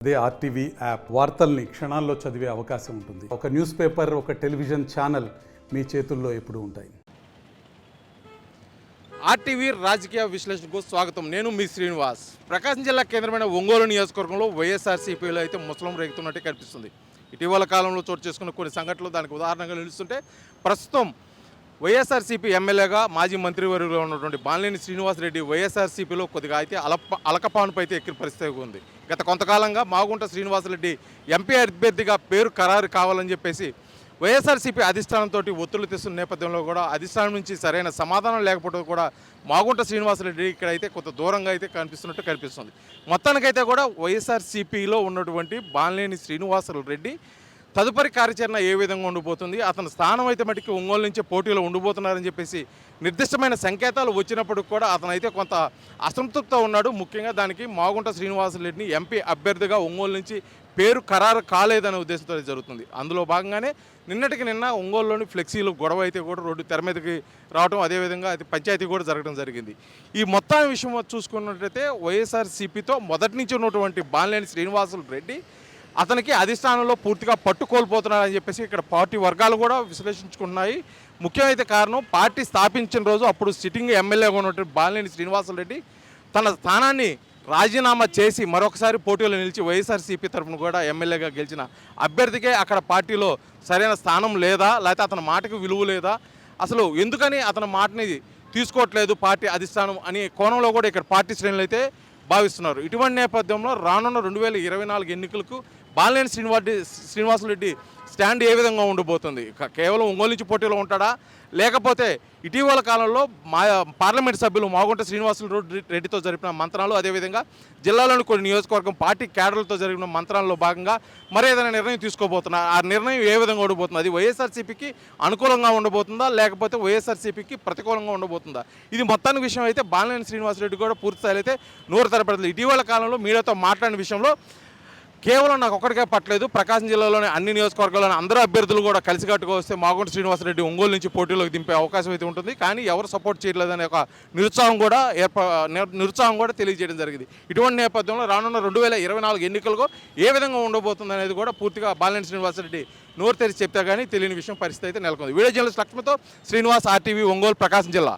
అదే RTV app వార్తల్ని క్షణాల్లో చదివే అవకాశం ఉంటుంది. ఒక న్యూస్ పేపర్, ఒక టెలివిజన్ ఛానల్ మీ చేతుల్లో ఎప్పుడూ ఉంటాయి. ఆర్టీవీ రాజకీయ విశ్లేషణకు స్వాగతం. నేను మీ శ్రీనివాస్. ప్రకాశం జిల్లా కేంద్రమైన ఒంగోలు నియోజకవర్గంలో వైఎస్ఆర్సీపీలో అయితే ముసలం రేగుతున్నట్టే కనిపిస్తుంది. ఇటీవల కాలంలో చోటు చేసుకున్న కొన్ని సంఘటనలు దానికి ఉదాహరణగా నిలుస్తుంటే, ప్రస్తుతం వైఎస్ఆర్సీపీ ఎమ్మెల్యేగా మాజీ మంత్రివర్యులుగా ఉన్నటువంటి బాలినేని శ్రీనివాసరెడ్డి వైఎస్ఆర్సీపీలో కొద్దిగా అయితే అలకపానుపై అయితే ఎక్కిన పరిస్థితి ఉంది. గత కొంతకాలంగా మాగుంట శ్రీనివాసరెడ్డి ఎంపీ అభ్యర్థిగా పేరు ఖరారు కావాలని చెప్పేసి వైఎస్ఆర్సీపీ అధిష్టానంతో ఒత్తిళ్లు తెస్తున్న నేపథ్యంలో కూడా అధిష్టానం నుంచి సరైన సమాధానం లేకపోవడం కూడా మాగుంట శ్రీనివాసరెడ్డి ఇక్కడైతే కొంత దూరంగా అయితే కనిపిస్తుంది. మొత్తానికైతే కూడా వైఎస్ఆర్సీపీలో ఉన్నటువంటి బాలినేని శ్రీనివాసరెడ్డి తదుపరి కార్యాచరణ ఏ విధంగా ఉండిపోతుంది, అతని స్థానం అయితే మటుకు ఒంగోలు నుంచే పోటీలో ఉండిపోతున్నారని చెప్పేసి నిర్దిష్టమైన సంకేతాలు వచ్చినప్పుడు కూడా అతనైతే కొంత అసంతృప్తితో ఉన్నాడు. ముఖ్యంగా దానికి మాగుంట శ్రీనివాసరెడ్డిని ఎంపీ అభ్యర్థిగా ఒంగోలు నుంచి పేరు ఖరారు కాలేదనే ఉద్దేశంతో జరుగుతుంది. అందులో భాగంగానే నిన్న ఒంగోలులోని ఫ్లెక్సీలు గొడవ అయితే కూడా రోడ్డు తెర మీదకి రావడం, అదేవిధంగా అది పంచాయతీ కూడా జరగడం జరిగింది. ఈ మొత్తం విషయం చూసుకున్నట్లయితే వైఎస్ఆర్సీపీతో మొదటి నుంచి ఉన్నటువంటి బాలినేని శ్రీనివాసరెడ్డి అతనికి అధిష్టానంలో పూర్తిగా పట్టు కోల్పోతున్నారని చెప్పేసి ఇక్కడ పార్టీ వర్గాలు కూడా విశ్లేషించుకుంటున్నాయి. ముఖ్యమైతే కారణం, పార్టీ స్థాపించిన రోజు అప్పుడు సిట్టింగ్ ఎమ్మెల్యేగా ఉన్నటువంటి బాలినేని శ్రీనివాసరెడ్డి తన స్థానాన్ని రాజీనామా చేసి మరొకసారి పోటీలో నిలిచి వైఎస్ఆర్సీపీ తరఫున కూడా ఎమ్మెల్యేగా గెలిచిన అభ్యర్థికే అక్కడ పార్టీలో సరైన స్థానం లేదా, లేకపోతే అతని మాటకు విలువ లేదా, అసలు ఎందుకని అతని మాటని తీసుకోవట్లేదు పార్టీ అధిష్టానం అనే కోణంలో కూడా ఇక్కడ పార్టీ శ్రేణులు అయితే భావిస్తున్నారు. ఇటువంటి నేపథ్యంలో రానున్న 2024 ఎన్నికలకు బాలినేని శ్రీనివాసరెడ్డి స్టాండ్ ఏ విధంగా ఉండబోతుంది? కేవలం ఒంగోలు నుంచి పోటీలో ఉంటాడా, లేకపోతే ఇటీవల కాలంలో పార్లమెంట్ సభ్యులు మాగుంట శ్రీనివాసరెడ్డితో జరిపిన మంత్రాలు, అదేవిధంగా జిల్లాలోని కొన్ని నియోజకవర్గం పార్టీ క్యాడర్లతో జరిగిన మంత్రాల్లో భాగంగా మరేదైనా నిర్ణయం తీసుకోబోతున్నా, ఆ నిర్ణయం ఏ విధంగా ఉండబోతుంది? అది వైఎస్ఆర్సీపీకి అనుకూలంగా ఉండబోతుందా, లేకపోతే వైఎస్ఆర్సీపీకి ప్రతికూలంగా ఉండబోతుందా? ఇది మొత్తానికి విషయం అయితే బాలినేని శ్రీనివాసరెడ్డి కూడా పూర్తిస్థాయిలో అయితే నోరు తెరపడలేదు. ఇటీవల కాలంలో మీడియాతో మాట్లాడిన విషయంలో కేవలం నాకు ఒక్కడికే పట్టలేదు, ప్రకాశం జిల్లాలోని అన్ని నియోజకవర్గాల్లోని అందరూ అభ్యర్థులు కూడా కలిసికట్టుగా వస్తే మాగుంట శ్రీనివాసరెడ్డి ఒంగోలు నుంచి పోటీలోకి దింపే అవకాశం అయితే ఉంటుంది. కానీ ఎవరు సపోర్ట్ చేయలేదనే ఒక నిరుత్సాహం కూడా తెలియజేయడం జరిగింది. ఇటువంటి నేపథ్యంలో రానున్న 2024 ఎన్నికలకు ఏ విధంగా ఉండబోతుంది అనేది కూడా పూర్తిగా బాలినేని శ్రీనివాసరెడ్డి నోరు తెరిచి చెప్తే కానీ తెలియని విషయం పరిస్థితి అయితే నెలకొంది. వీడియో జర్నలిస్ట్ లక్ష్మితో శ్రీనివాస్, ఆర్టీవీ, ఒంగోలు, ప్రకాశం జిల్లా.